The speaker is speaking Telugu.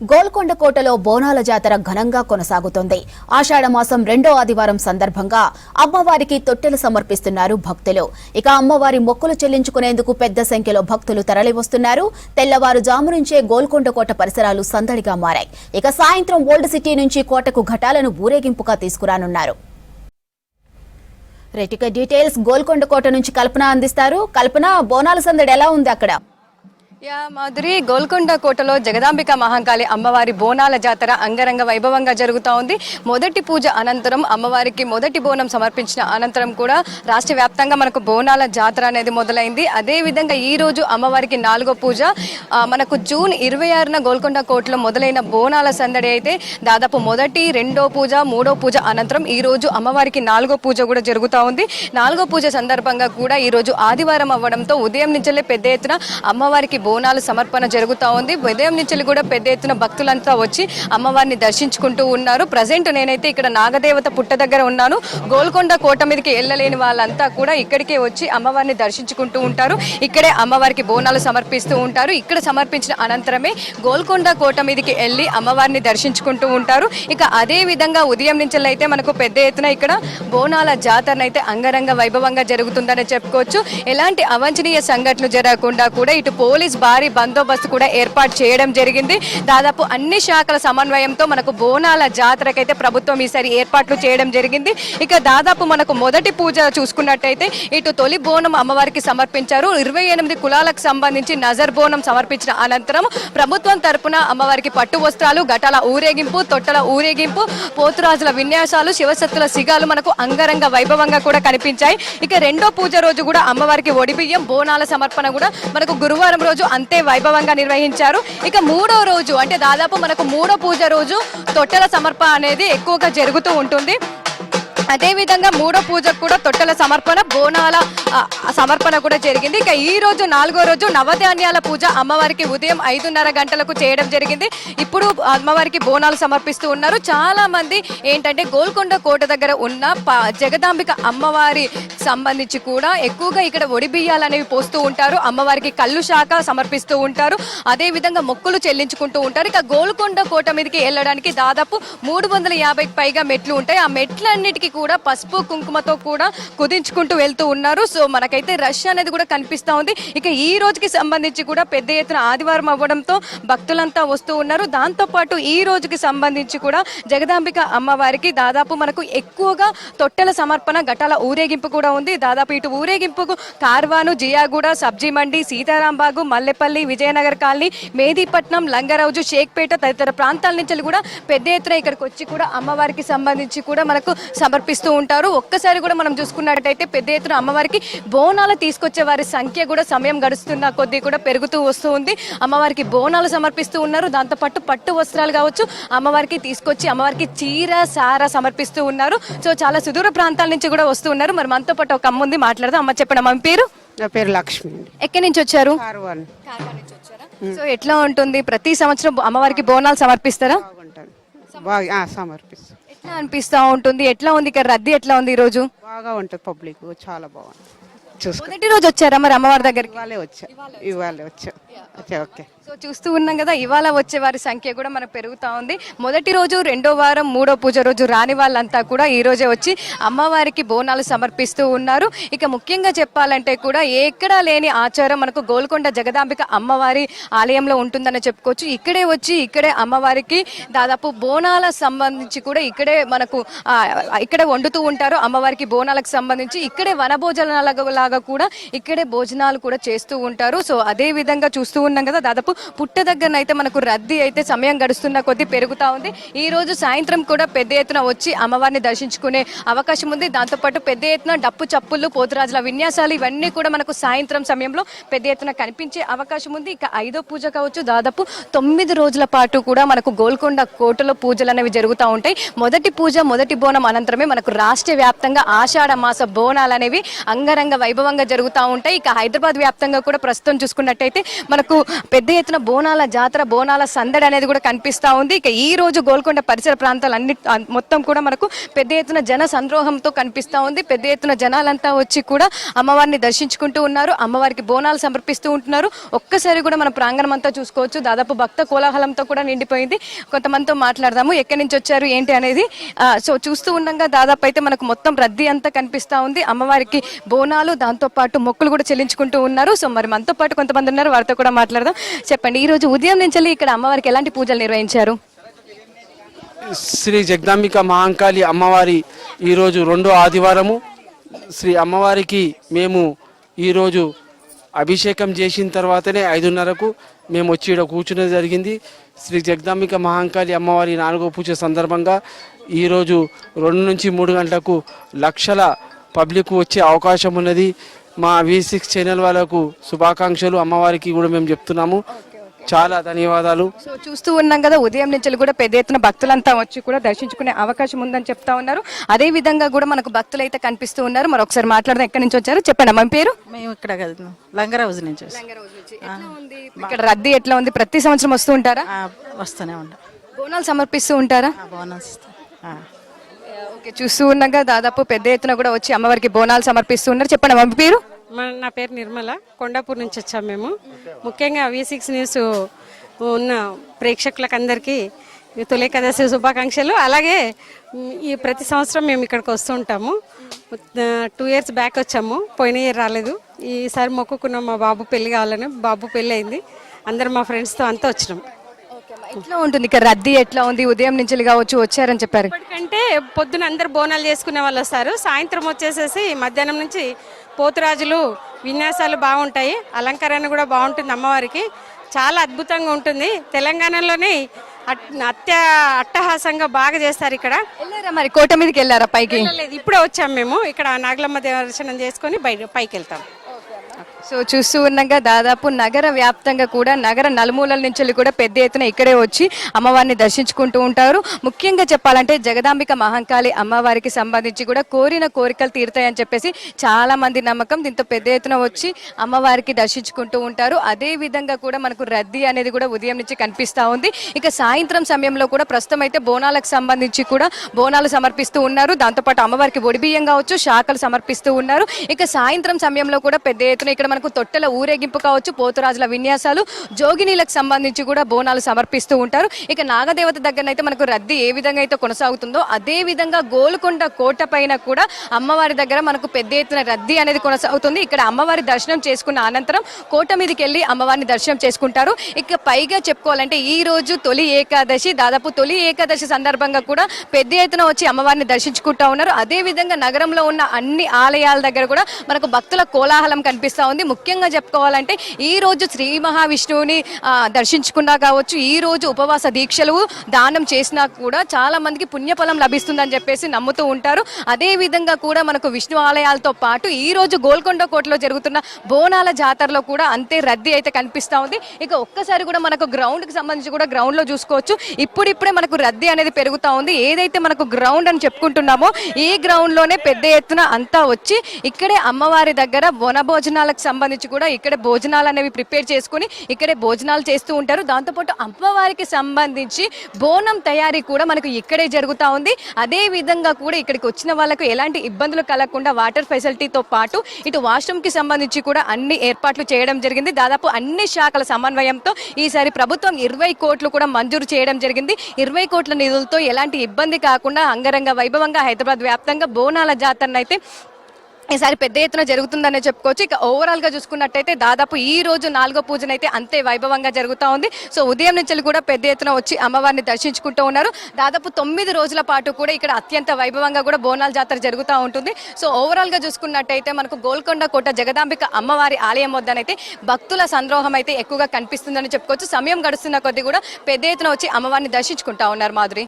గోల్కొండ కోటలో బోనాల జాతర ఘనంగా కొనసాగుతోంది. ఆషాఢ మాసం 2వ ఆదివారం సందర్భంగా అమ్మవారికి తొట్టెలు సమర్పిస్తున్నారు భక్తులు. ఇక అమ్మవారి మొక్కులు చెల్లించుకునేందుకు పెద్ద సంఖ్యలో భక్తులు తరలివస్తున్నారు. తెల్లవారుజాము నుంచే గోల్కొండ కోట పరిసరాలు సందడిగా మారాయి. ఇక సాయంత్రం ఓల్డ్ సిటీ నుంచి కోటకు ఘటాలను ఊరేగింపుగా తీసుకురానున్నారు. రేటిక డీటెయిల్స్ గోల్కొండ కోట నుంచి కల్పన అందిస్తారు. కల్పన, బోనాల సందడి ఎలా ఉంది అక్కడ? మాధురి, గోల్కొండ కోటలో జగదాంబిక మహంకాళి అమ్మవారి బోనాల జాతర అంగరంగ వైభవంగా జరుగుతూ ఉంది. మొదటి పూజ అనంతరం అమ్మవారికి మొదటి బోనం సమర్పించిన అనంతరం కూడా రాష్ట్ర వ్యాప్తంగా మనకు బోనాల జాతర అనేది మొదలైంది. అదేవిధంగా ఈ రోజు అమ్మవారికి 4వ పూజ మనకు జూన్ 26న గోల్కొండ కోటలో మొదలైన బోనాల సందడి అయితే దాదాపు మొదటి, 2వ పూజ, 3వ పూజ అనంతరం ఈ రోజు అమ్మవారికి 4వ పూజ కూడా జరుగుతూ ఉంది. 4వ పూజ సందర్భంగా కూడా ఈ రోజు ఆదివారం అవ్వడంతో ఉదయం నుంచే పెద్ద ఎత్తున అమ్మవారికి బోనాలు సమర్పణ జరుగుతూ ఉంది. ఉదయం నుంచి కూడా పెద్ద ఎత్తున భక్తులంతా వచ్చి అమ్మవారిని దర్శించుకుంటూ ఉన్నారు. ప్రజెంట్ నేనైతే ఇక్కడ నాగదేవత పుట్ట దగ్గర ఉన్నాను. గోల్కొండ కోట మీదకి వెళ్ళలేని వాళ్ళంతా కూడా ఇక్కడికే వచ్చి అమ్మవారిని దర్శించుకుంటూ ఉంటారు. ఇక్కడే అమ్మవారికి బోనాలు సమర్పిస్తూ ఉంటారు. ఇక్కడ సమర్పించిన అనంతరమే గోల్కొండ కోట మీదకి వెళ్ళి అమ్మవారిని దర్శించుకుంటూ ఉంటారు. ఇక అదే విధంగా ఉదయం నుంచి అయితే మనకు పెద్ద ఎత్తున ఇక్కడ బోనాల జాతర అయితే అంగరంగ వైభవంగా జరుగుతుందని చెప్పుకోవచ్చు. ఎలాంటి అవాంఛనీయ సంఘటనలు జరగకుండా కూడా ఇటు పోలీస్ భారీ బందోబస్తు కూడా ఏర్పాటు చేయడం జరిగింది. దాదాపు అన్ని శాఖల సమన్వయంతో మనకు బోనాల జాతరకైతే ప్రభుత్వం ఈసారి ఏర్పాట్లు చేయడం జరిగింది. ఇక దాదాపు మనకు మొదటి పూజ చూసుకున్నట్టయితే ఇటు తొలి బోనం అమ్మవారికి సమర్పించారు. 28 కులాలకు సంబంధించి నజర్ బోనం సమర్పించిన అనంతరం ప్రభుత్వం తరపున అమ్మవారికి పట్టు వస్త్రాలు, ఘటాల ఊరేగింపు, తొట్టల ఊరేగింపు, పోతురాజుల విన్యాసాలు, శివసత్తుల సిగాలు మనకు అంగరంగ వైభవంగా కూడా కనిపించాయి. ఇక 2వ పూజ రోజు కూడా అమ్మవారికి ఒడిబియ్యం, బోనాల సమర్పణ కూడా మనకు గురువారం రోజు అంతే వైభవంగా నిర్వహించారు. ఇక 3వ రోజు అంటే దాదాపు మనకు 3వ పూజ రోజు తొట్టెల సమర్పణ అనేది ఎక్కువగా జరుగుతూ ఉంటుంది. అదేవిధంగా 3వ పూజకు కూడా తొట్టెల సమర్పణ, బోనాల సమర్పణ కూడా జరిగింది. ఇక ఈ రోజు 4వ రోజు నవధాన్యాల పూజ అమ్మవారికి ఉదయం 5:30 గంటలకు చేయడం జరిగింది. ఇప్పుడు అమ్మవారికి బోనాలు సమర్పిస్తూ ఉన్నారు. చాలా మంది ఏంటంటే గోల్కొండ కోట దగ్గర ఉన్న జగదాంబిక అమ్మవారి సంబంధించి కూడా ఎక్కువగా ఇక్కడ ఒడిబియ్యాలు అనేవి పోస్తూ ఉంటారు. అమ్మవారికి కళ్ళు శాఖ సమర్పిస్తూ ఉంటారు. అదేవిధంగా మొక్కులు చెల్లించుకుంటూ ఉంటారు. ఇక గోల్కొండ కోట మీదకి వెళ్ళడానికి దాదాపు 350కి పైగా మెట్లు ఉంటాయి. ఆ మెట్లన్నిటికీ కూడా పసుపు కుంకుమతో కూడా కుదించుకుంటూ వెళ్తూ ఉన్నారు. సో మనకైతే రష్ అనేది కూడా కనిపిస్తూ ఉంది. ఇక ఈ రోజుకి సంబంధించి కూడా పెద్ద ఎత్తున ఆదివారం అవ్వడంతో భక్తులంతా వస్తూ ఉన్నారు. దాంతోపాటు ఈ రోజుకి సంబంధించి కూడా జగదాంబిక అమ్మవారికి దాదాపు మనకు ఎక్కువగా తొట్టెల సమర్పణ, ఘటాల ఊరేగింపు కూడా ఉంది. దాదాపు ఇటు ఊరేగింపుకు కార్వాను, జియాగూడ, సబ్జీ మండి, సీతారాంబాగు, మల్లెపల్లి, విజయనగర్ కాలనీ, మేదీపట్నం, లంగరౌజు, షేక్పేట తదితర ప్రాంతాల నుంచి కూడా పెద్ద ఎత్తున ఇక్కడికి వచ్చి కూడా అమ్మవారికి సంబంధించి కూడా మనకు సమర్పిస్తూ ఉంటారు. ఒక్కసారి కూడా మనం చూసుకున్నట్టయితే పెద్ద ఎత్తున అమ్మవారికి బోనాలు తీసుకొచ్చే వారి సంఖ్య కూడా సమయం గడుస్తున్న కొద్దీ కూడా పెరుగుతూ వస్తూ ఉంది. అమ్మవారికి బోనాలు సమర్పిస్తూ ఉన్నారు. దాంతోపాటు పట్టు వస్త్రాలు కావచ్చు అమ్మవారికి తీసుకొచ్చి అమ్మవారికి చీర, సార సమర్పిస్తూ ఉన్నారు. సో చాలా సుదూర ప్రాంతాల నుంచి కూడా వస్తూ ఉన్నారు. మరి మనతో పాటు ఒక అమ్మ ఉంది, మాట్లాడదాం. అమ్మ చెప్పండి, అమ్మ పేరు? నా పేరు లక్ష్మి. ఎక్కడి నుంచి వచ్చారు? కార్వాన్. సో ఎట్లా ఉంటుంది, ప్రతి సంవత్సరం అమ్మవారికి బోనాలు సమర్పిస్తారా? సమర్పిస్తాం. ఎట్లా అనిపిస్తా ఉంటుంది? ఎట్లా ఉంది ఇక్కడ రద్దీ, ఎట్లా ఉంది ఈ రోజు? బాగా ఉంటుంది, పబ్లిక్ చాలా బాగుంది. మొదటి రోజు వచ్చారా మరి అమ్మవారి దగ్గరికి? ఇవాళ వచ్చా. ఓకే. సో చూస్తూ ఉన్నాం కదా, ఇవాళ వచ్చే వారి సంఖ్య కూడా మనకు పెరుగుతూ ఉంది. మొదటి రోజు, 2వ వారం, 3వ పూజ రోజు రాని వాళ్ళంతా కూడా ఈ రోజే వచ్చి అమ్మవారికి బోనాలు సమర్పిస్తూ ఉన్నారు. ఇక ముఖ్యంగా చెప్పాలంటే కూడా ఎక్కడా లేని ఆచారం మనకు గోల్కొండ జగదాంబిక అమ్మవారి ఆలయంలో ఉంటుందని చెప్పుకోవచ్చు. ఇక్కడే వచ్చి ఇక్కడే అమ్మవారికి దాదాపు బోనాల సంబంధించి కూడా ఇక్కడే మనకు ఇక్కడే వండుతూ ఉంటారు. అమ్మవారికి బోనాలకు సంబంధించి ఇక్కడే వనభోజనాలుగా కూడా ఇక్కడే భోజనాలు కూడా చేస్తూ ఉంటారు. సో అదే విధంగా చూస్తూ ఉన్నాం కదా, దాదాపు పుట్ట దగ్గర అయితే మనకు రద్దీ అయితే సమయం గడుస్తున్న కొద్దీ పెరుగుతా ఉంది. ఈ రోజు సాయంత్రం కూడా పెద్ద ఎత్తున వచ్చి అమ్మవారిని దర్శించుకునే అవకాశం ఉంది. దాంతోపాటు పెద్ద ఎత్తున డప్పు చప్పుళ్ళు, పోతురాజుల విన్యాసాలు ఇవన్నీ కూడా మనకు సాయంత్రం సమయంలో పెద్ద ఎత్తున కనిపించే అవకాశం ఉంది. ఇక 5వ పూజ కావచ్చు దాదాపు 9 రోజుల పాటు కూడా మనకు గోల్కొండ కోటలో పూజలు అనేవి జరుగుతూ ఉంటాయి. మొదటి పూజ, మొదటి బోనం అనంతరమే మనకు రాష్ట్ర వ్యాప్తంగా ఆషాఢ మాస బోనాలు అనేవి అంగరంగ వైభవంగా జరుగుతూ ఉంటాయి. ఇక హైదరాబాద్ వ్యాప్తంగా కూడా ప్రస్తుతం చూసుకున్నట్టయితే మనకు పెద్ద ఎత్తున బోనాల జాతర, బోనాల సందడి అనేది కూడా కనిపిస్తా ఉంది. ఇక ఈ రోజు గోల్కొండ పరిసర ప్రాంతాలన్ని మొత్తం కూడా మనకు పెద్ద ఎత్తున జన సంద్రోహంతో కనిపిస్తా ఉంది. పెద్ద ఎత్తున జనాలంతా వచ్చి కూడా అమ్మవారిని దర్శించుకుంటూ ఉన్నారు, అమ్మవారికి బోనాలు సమర్పిస్తూ ఉంటున్నారు. ఒక్కసారి కూడా మన ప్రాంగణం అంతా చూసుకోవచ్చు, దాదాపు భక్త కోలాహలంతో కూడా నిండిపోయింది. కొంతమందితో మాట్లాడదాము, ఎక్కడి నుంచి వచ్చారు ఏంటి అనేది. సో చూస్తూ ఉండగా దాదాపు అయితే మనకు మొత్తం రద్దీ అంతా కనిపిస్తా ఉంది. అమ్మవారికి బోనాలు, దాంతో పాటు మొక్కులు కూడా చెల్లించుకుంటూ ఉన్నారు. సో మరి మనతో పాటు కొంతమంది ఉన్నారు, వారితో కూడా మాట్లాడదాం. చెప్పండి, ఈ రోజు ఉదయం నుంచి ఇక్కడ అమ్మవారికి ఎలాంటి పూజలు నిర్వహించారు? శ్రీ జగదాంబిక మహంకాళి అమ్మవారి ఈరోజు రెండో ఆదివారము. శ్రీ అమ్మవారికి మేము ఈరోజు అభిషేకం చేసిన తర్వాతనే 5:30కు మేము వచ్చి ఇక్కడ కూర్చునేది జరిగింది. శ్రీ జగదాంబిక మహంకాళి అమ్మవారి 4వ పూజ సందర్భంగా ఈరోజు 2 నుంచి 3 గంటలకు లక్షల పబ్లిక్ వచ్చే అవకాశం ఉన్నది. మా V6 ఛానల్ వాళ్ళకు శుభాకాంక్షలు, అమ్మవారికి కూడా మేము చెప్తున్నాము. చాలా ధన్యవాదాలు. సో చూస్తూ ఉన్నాం కదా, ఉదయం నుంచి కూడా పెద్ద ఎత్తున భక్తులంతా వచ్చి కూడా దర్శించుకునే అవకాశం ఉందని చెప్తా ఉన్నారు. అదే విధంగా కూడా మనకు భక్తులు అయితే కనిపిస్తూ ఉన్నారు. మరి ఒకసారి మాట్లాడదాం, ఎక్కడి నుంచి వచ్చారు చెప్పండి. మన పేరు? మేము ఇక్కడ కాదు, లంగరౌజ్ నుంచి వస్తాం. ఇక్కడ రద్దీ ఎట్లా ఉంది? ప్రతి సంవత్సరం వస్తూ ఉంటారా? వస్తూనే ఉంటాం. బోనాలు సమర్పిస్తూ ఉంటారా? బోనస్ ఓకే, చూస్తూ ఉన్నాగా దాదాపు పెద్ద ఎత్తున కూడా వచ్చి అమ్మవారికి బోనాలు సమర్పిస్తూ ఉన్నారు. చెప్పండి, మన పేరు? నా పేరు నిర్మల, కొండాపూర్ నుంచి వచ్చాము మేము. ముఖ్యంగా V6 న్యూస్ ఉన్న ప్రేక్షకులకు అందరికీ తొలి ఏకాదశి శుభాకాంక్షలు. అలాగే ఈ ప్రతి సంవత్సరం మేము ఇక్కడికి వస్తూ ఉంటాము. 2 ఇయర్స్ బ్యాక్ వచ్చాము, పోయిన ఇయర్ రాలేదు. ఈసారి మొక్కుకున్నాం, మా బాబు పెళ్లి కావాలని. బాబు పెళ్ళి అయింది, అందరు మా ఫ్రెండ్స్తో అంతా వచ్చినాం. ఎట్లా ఉంటుంది ఇక్కడ రద్దీ ఎట్లా ఉంది? ఉదయం నుంచి కావచ్చు వచ్చారని చెప్పారు. ఇప్పటికంటే పొద్దున అందరు బోనాలు చేసుకునే వాళ్ళు వస్తారు, సాయంత్రం వచ్చేసేసి మధ్యాహ్నం నుంచి పోతురాజులు విన్యాసాలు బాగుంటాయి, అలంకరణ కూడా బాగుంటుంది. అమ్మవారికి చాలా అద్భుతంగా ఉంటుంది. తెలంగాణలోనే అట్టహాసంగా బాగా చేస్తారు ఇక్కడ. వెళ్ళారా మరి? కోట మీదకి వెళ్ళారా పైకి? ఇప్పుడే వచ్చాము మేము. ఇక్కడ నాగలమ్మ దర్శనం చేసుకొని పైకి వెళ్తాం. సో చూస్తూ ఉన్నాగా దాదాపు నగర వ్యాప్తంగా కూడా నగర నలుమూలల నుంచి కూడా పెద్ద ఎత్తున ఇక్కడే వచ్చి అమ్మవారిని దర్శించుకుంటూ ఉంటారు. ముఖ్యంగా చెప్పాలంటే జగదాంబిక మహంకాళి అమ్మవారికి సంబంధించి కూడా కోరిన కోరికలు తీరుతాయని చెప్పేసి చాలా మంది నమ్మకం. దీంతో పెద్ద ఎత్తున వచ్చి అమ్మవారికి దర్శించుకుంటూ ఉంటారు. అదే విధంగా కూడా మనకు రద్దీ అనేది కూడా ఉదయం నుంచి కనిపిస్తా ఉంది. ఇక సాయంత్రం సమయంలో కూడా ప్రస్తుతం అయితే బోనాలకు సంబంధించి కూడా బోనాలు సమర్పిస్తూ ఉన్నారు. దాంతోపాటు అమ్మవారికి ఒడిబియ్యం కావచ్చు, శాఖలు సమర్పిస్తూ ఉన్నారు. ఇక సాయంత్రం సమయంలో కూడా పెద్ద ఎత్తున ఇక్కడ మనకు తొట్టెల ఊరేగింపు కావచ్చు, పోతురాజుల విన్యాసాలు, జోగినీలకు సంబంధించి కూడా బోనాలు సమర్పిస్తూ ఉంటారు. ఇక నాగదేవత దగ్గరనైతే మనకు రద్దీ ఏ విధంగా అయితే కొనసాగుతుందో అదే విధంగా గోల్కొండ కోట పైన కూడా అమ్మవారి దగ్గర మనకు పెద్ద ఎత్తున రద్దీ అనేది కొనసాగుతుంది. ఇక్కడ అమ్మవారి దర్శనం చేసుకున్న అనంతరం కోట మీదకి వెళ్ళి అమ్మవారిని దర్శనం చేసుకుంటారు. ఇక పైగా చెప్పుకోవాలంటే ఈ రోజు తొలి ఏకాదశి, దాదాపు తొలి ఏకాదశి సందర్భంగా కూడా పెద్ద ఎత్తున వచ్చి అమ్మవారిని దర్శించుకుంటా ఉన్నారు. అదే విధంగా నగరంలో ఉన్న అన్ని ఆలయాల దగ్గర కూడా మనకు భక్తుల కోలాహలం కనిపిస్తా ఉంది. ముఖ్యంగా చెప్పుకోవాలంటే ఈ రోజు శ్రీ మహావిష్ణువుని దర్శించుకున్నా కావచ్చు, ఈ రోజు ఉపవాస దీక్షలు దానం చేసినా కూడా చాలా మందికి పుణ్యఫలం లభిస్తుందని చెప్పేసి నమ్ముతూ ఉంటారు. అదే విధంగా కూడా మనకు విష్ణు ఆలయాలతో పాటు ఈ రోజు గోల్కొండ కోటలో జరుగుతున్న బోనాల జాతరలో కూడా అంతే రద్దీ అయితే కనిపిస్తా ఉంది. ఇక ఒక్కసారి కూడా మనకు గ్రౌండ్ కి సంబంధించి కూడా గ్రౌండ్ లో చూసుకోవచ్చు, ఇప్పుడిప్పుడే మనకు రద్దీ అనేది పెరుగుతా ఉంది. ఏదైతే మనకు గ్రౌండ్ అని చెప్పుకుంటున్నామో ఈ గ్రౌండ్ లోనే పెద్ద ఎత్తున అంతా వచ్చి ఇక్కడే అమ్మవారి దగ్గర వన భోజనాలకు సంబంధించి కూడా ఇక్కడే భోజనాలు అనేవి ప్రిపేర్ చేసుకుని ఇక్కడే భోజనాలు చేస్తూ ఉంటారు. దాంతోపాటు అమ్మవారికి సంబంధించి బోనం తయారీ కూడా మనకు ఇక్కడే జరుగుతూ ఉంది. అదే విధంగా కూడా ఇక్కడికి వచ్చిన వాళ్ళకు ఎలాంటి ఇబ్బందులు కలగకుండా వాటర్ ఫెసిలిటీతో పాటు ఇటు వాష్రూమ్ కి సంబంధించి కూడా అన్ని ఏర్పాట్లు చేయడం జరిగింది. దాదాపు అన్ని శాఖల సమన్వయంతో ఈసారి ప్రభుత్వం 20 కోట్లు కూడా మంజూరు చేయడం జరిగింది. 20 కోట్ల నిధులతో ఎలాంటి ఇబ్బంది కాకుండా అంగరంగ వైభవంగా హైదరాబాద్ వ్యాప్తంగా బోనాల జాతరను అయితే ఈసారి పెద్ద ఎత్తున జరుగుతుందనే చెప్పుకోవచ్చు. ఇక ఓవరాల్ గా చూసుకున్నట్టయితే దాదాపు ఈ రోజు 4వ పూజనైతే అంతే వైభవంగా జరుగుతూ ఉంది. సో ఉదయం నుంచి కూడా పెద్ద ఎత్తున వచ్చి అమ్మవారిని దర్శించుకుంటూ ఉన్నారు. దాదాపు 9 రోజుల పాటు కూడా ఇక్కడ అత్యంత వైభవంగా కూడా బోనాల జాతర జరుగుతూ ఉంటుంది. సో ఓవరాల్ గా చూసుకున్నట్టయితే మనకు గోల్కొండ కోట జగదాంబిక అమ్మవారి ఆలయం వద్దనైతే భక్తుల సంద్రోహం అయితే ఎక్కువగా కనిపిస్తుందని చెప్పుకోవచ్చు. సమయం గడుస్తున్న కొద్దీ కూడా పెద్ద ఎత్తున వచ్చి అమ్మవారిని దర్శించుకుంటా ఉన్నారు. మాధురి.